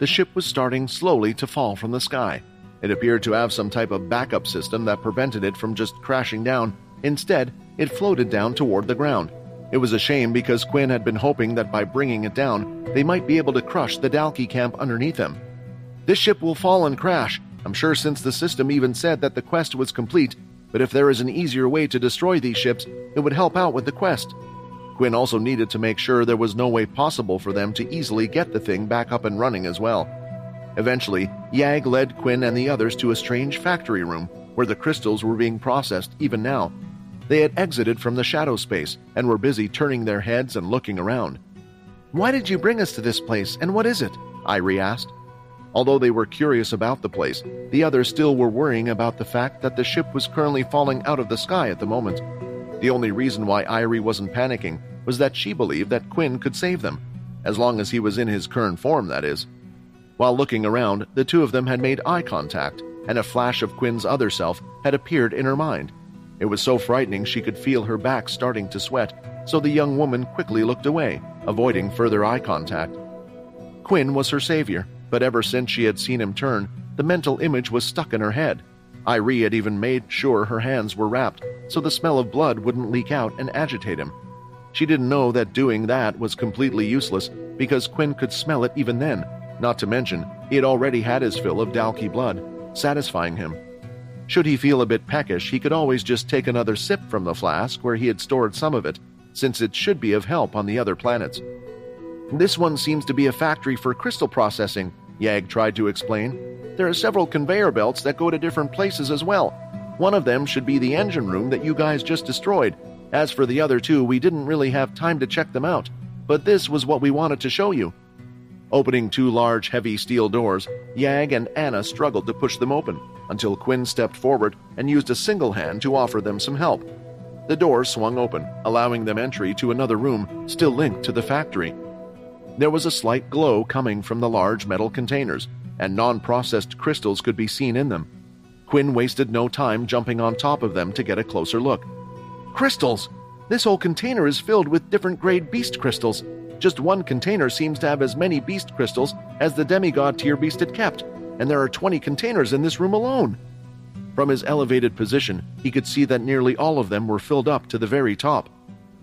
the ship was starting slowly to fall from the sky. It appeared to have some type of backup system that prevented it from just crashing down. Instead, it floated down toward the ground. It was a shame because Quinn had been hoping that by bringing it down, they might be able to crush the Dalkey camp underneath them. "This ship will fall and crash. I'm sure since the system even said that the quest was complete, but if there is an easier way to destroy these ships, it would help out with the quest." Quinn also needed to make sure there was no way possible for them to easily get the thing back up and running as well. Eventually, Yag led Quinn and the others to a strange factory room where the crystals were being processed even now. They had exited from the shadow space and were busy turning their heads and looking around. "Why did you bring us to this place, and what is it?" Irie asked. Although they were curious about the place, the others still were worrying about the fact that the ship was currently falling out of the sky at the moment. The only reason why Irie wasn't panicking was that she believed that Quinn could save them, as long as he was in his current form, that is. While looking around, the two of them had made eye contact, and a flash of Quinn's other self had appeared in her mind. It was so frightening she could feel her back starting to sweat, so the young woman quickly looked away, avoiding further eye contact. Quinn was her savior, but ever since she had seen him turn, the mental image was stuck in her head. Irie had even made sure her hands were wrapped, so the smell of blood wouldn't leak out and agitate him. She didn't know that doing that was completely useless, because Quinn could smell it even then. Not to mention, he had already had his fill of Dalkey blood, satisfying him. Should he feel a bit peckish, he could always just take another sip from the flask where he had stored some of it, since it should be of help on the other planets. "This one seems to be a factory for crystal processing," Yag tried to explain. "There are several conveyor belts that go to different places as well. One of them should be the engine room that you guys just destroyed. As for the other two, we didn't really have time to check them out, but this was what we wanted to show you." Opening two large, heavy steel doors, Yag and Anna struggled to push them open, until Quinn stepped forward and used a single hand to offer them some help. The doors swung open, allowing them entry to another room still linked to the factory. There was a slight glow coming from the large metal containers, and non-processed crystals could be seen in them. Quinn wasted no time jumping on top of them to get a closer look. "Crystals! This whole container is filled with different grade beast crystals. Just one container seems to have as many beast crystals as the demigod tier beast had kept, and there are 20 containers in this room alone." From his elevated position, he could see that nearly all of them were filled up to the very top.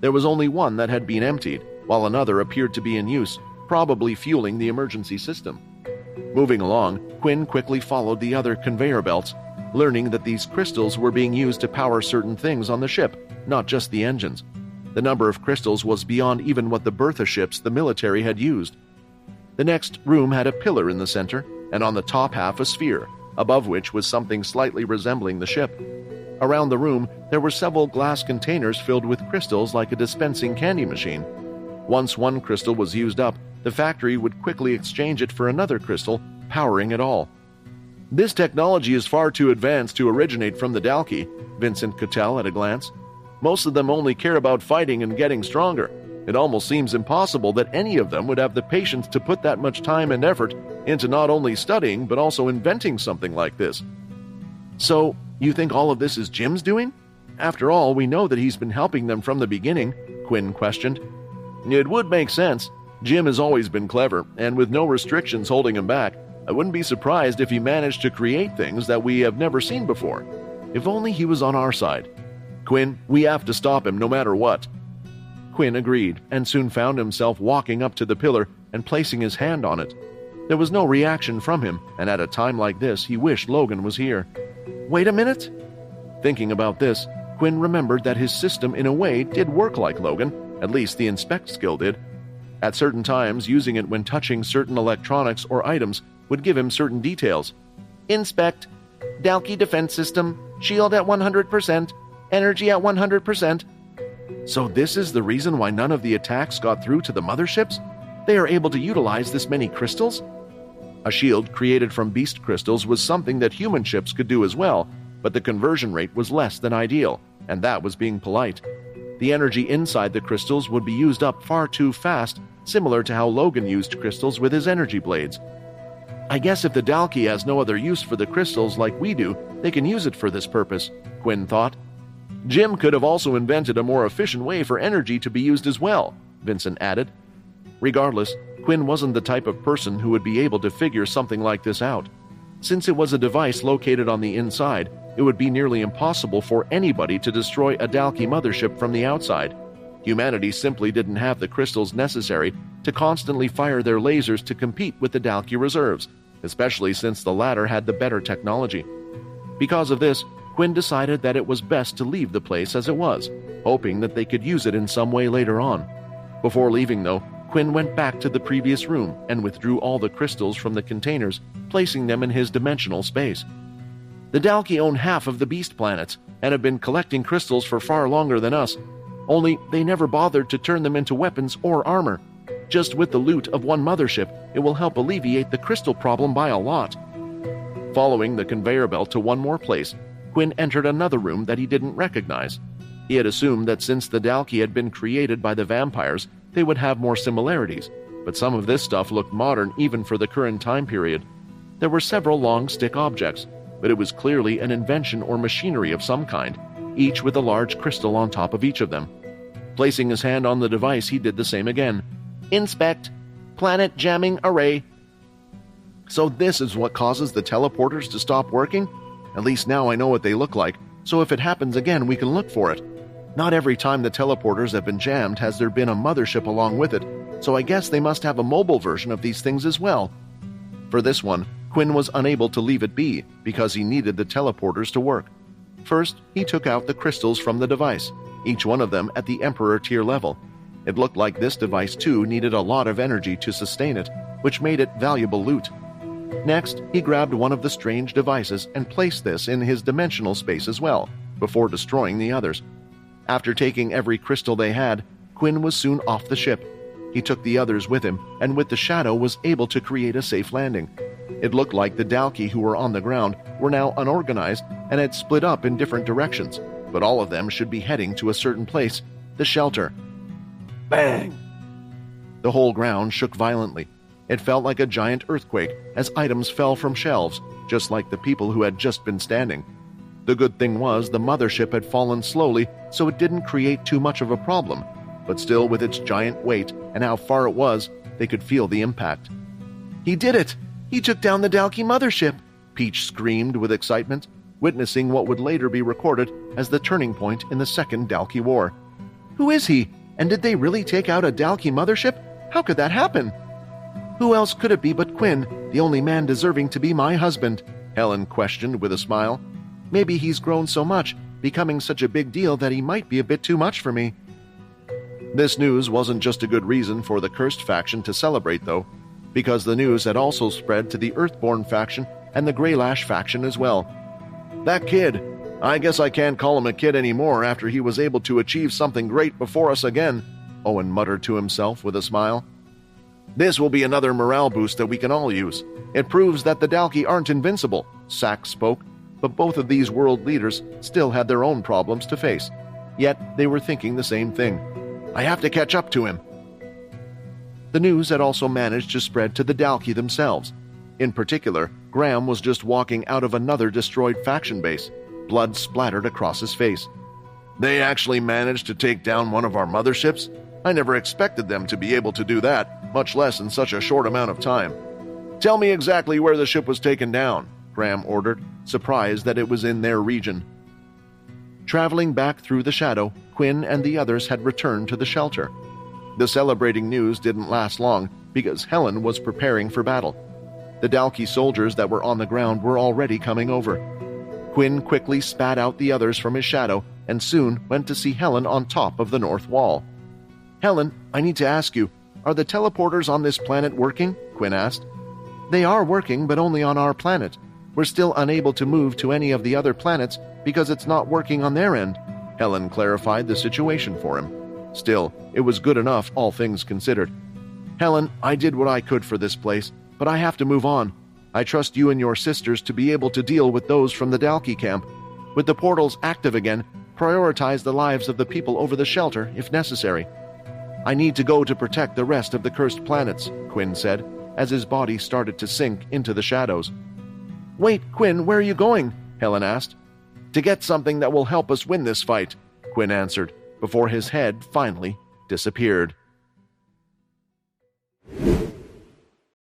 There was only one that had been emptied, while another appeared to be in use, probably fueling the emergency system. Moving along, Quinn quickly followed the other conveyor belts, learning that these crystals were being used to power certain things on the ship, not just the engines. The number of crystals was beyond even what the Bertha ships the military had used. The next room had a pillar in the center, and on the top half a sphere, above which was something slightly resembling the ship. Around the room, there were several glass containers filled with crystals like a dispensing candy machine. Once one crystal was used up, the factory would quickly exchange it for another crystal, powering it all. "This technology is far too advanced to originate from the Dalkey," Vincent could tell at a glance. "Most of them only care about fighting and getting stronger. It almost seems impossible that any of them would have the patience to put that much time and effort into not only studying but also inventing something like this." "So, you think all of this is Jim's doing? After all, we know that he's been helping them from the beginning," Quinn questioned. "It would make sense. Jim has always been clever, and with no restrictions holding him back, I wouldn't be surprised if he managed to create things that we have never seen before. If only he was on our side. Quinn, we have to stop him no matter what." Quinn agreed, and soon found himself walking up to the pillar and placing his hand on it. There was no reaction from him, and at a time like this, he wished Logan was here. "Wait a minute?" Thinking about this, Quinn remembered that his system in a way did work like Logan, at least the inspect skill did. At certain times, using it when touching certain electronics or items would give him certain details. "Inspect. Dalkey defense system. Shield at 100%. Energy at 100%. So this is the reason why none of the attacks got through to the motherships? They are able to utilize this many crystals? A shield created from beast crystals was something that human ships could do as well, but the conversion rate was less than ideal, and that was being polite. The energy inside the crystals would be used up far too fast, similar to how Logan used crystals with his energy blades. "I guess if the Dalkey has no other use for the crystals like we do, they can use it for this purpose," Quinn thought. "Jim could have also invented a more efficient way for energy to be used as well," Vincent added. Regardless, Quinn wasn't the type of person who would be able to figure something like this out. Since it was a device located on the inside, it would be nearly impossible for anybody to destroy a Dalki mothership from the outside. Humanity simply didn't have the crystals necessary to constantly fire their lasers to compete with the Dalki reserves, especially since the latter had the better technology. Because of this, Quinn decided that it was best to leave the place as it was, hoping that they could use it in some way later on. Before leaving, though, Quinn went back to the previous room and withdrew all the crystals from the containers, placing them in his dimensional space. The Dalki own half of the beast planets and have been collecting crystals for far longer than us, only they never bothered to turn them into weapons or armor. Just with the loot of one mothership, it will help alleviate the crystal problem by a lot. Following the conveyor belt to one more place, Quinn entered another room that he didn't recognize. He had assumed that since the Dalki had been created by the vampires, they would have more similarities, but some of this stuff looked modern even for the current time period. There were several long stick objects, but it was clearly an invention or machinery of some kind, each with a large crystal on top of each of them. Placing his hand on the device, he did the same again. Inspect. Planet jamming array. So this is what causes the teleporters to stop working? At least now I know what they look like, so if it happens again, we can look for it. Not every time the teleporters have been jammed has there been a mothership along with it, so I guess they must have a mobile version of these things as well. For this one, Quinn was unable to leave it be because he needed the teleporters to work. First, he took out the crystals from the device, each one of them at the Emperor tier level. It looked like this device too needed a lot of energy to sustain it, which made it valuable loot. Next, he grabbed one of the strange devices and placed this in his dimensional space as well, before destroying the others. After taking every crystal they had, Quinn was soon off the ship. He took the others with him, and with the shadow was able to create a safe landing. It looked like the Dalki who were on the ground were now unorganized and had split up in different directions, but all of them should be heading to a certain place, the shelter. Bang! The whole ground shook violently. It felt like a giant earthquake as items fell from shelves, just like the people who had just been standing. The good thing was the mothership had fallen slowly, so it didn't create too much of a problem, but still with its giant weight and how far it was, they could feel the impact. He did it! He took down the Dalki mothership! Peach screamed with excitement, witnessing what would later be recorded as the turning point in the Second Dalki War. Who is he? And did they really take out a Dalki mothership? How could that happen? Who else could it be but Quinn, the only man deserving to be my husband? Helen questioned with a smile. Maybe he's grown so much, becoming such a big deal that he might be a bit too much for me. This news wasn't just a good reason for the Cursed faction to celebrate, though, because the news had also spread to the Earthborn faction and the Greylash faction as well. That kid! I guess I can't call him a kid anymore after he was able to achieve something great before us again, Owen muttered to himself with a smile. This will be another morale boost that we can all use. It proves that the Dalki aren't invincible, Sax spoke, but both of these world leaders still had their own problems to face. Yet they were thinking the same thing. I have to catch up to him. The news had also managed to spread to the Dalki themselves. In particular, Graham was just walking out of another destroyed faction base. Blood splattered across his face. They actually managed to take down one of our motherships? I never expected them to be able to do that, much less in such a short amount of time. Tell me exactly where the ship was taken down, Graham ordered, surprised that it was in their region. Traveling back through the shadow, Quinn and the others had returned to the shelter. The celebrating news didn't last long because Helen was preparing for battle. The Dalki soldiers that were on the ground were already coming over. Quinn quickly spat out the others from his shadow and soon went to see Helen on top of the north wall. Helen, I need to ask you, are the teleporters on this planet working? Quinn asked. They are working, but only on our planet. We're still unable to move to any of the other planets because it's not working on their end. Helen clarified the situation for him. Still, it was good enough, all things considered. Helen, I did what I could for this place, but I have to move on. I trust you and your sisters to be able to deal with those from the Dalki camp. With the portals active again, prioritize the lives of the people over the shelter if necessary. I need to go to protect the rest of the cursed planets, Quinn said, as his body started to sink into the shadows. Wait, Quinn, where are you going? Helen asked. To get something that will help us win this fight, Quinn answered, before his head finally disappeared.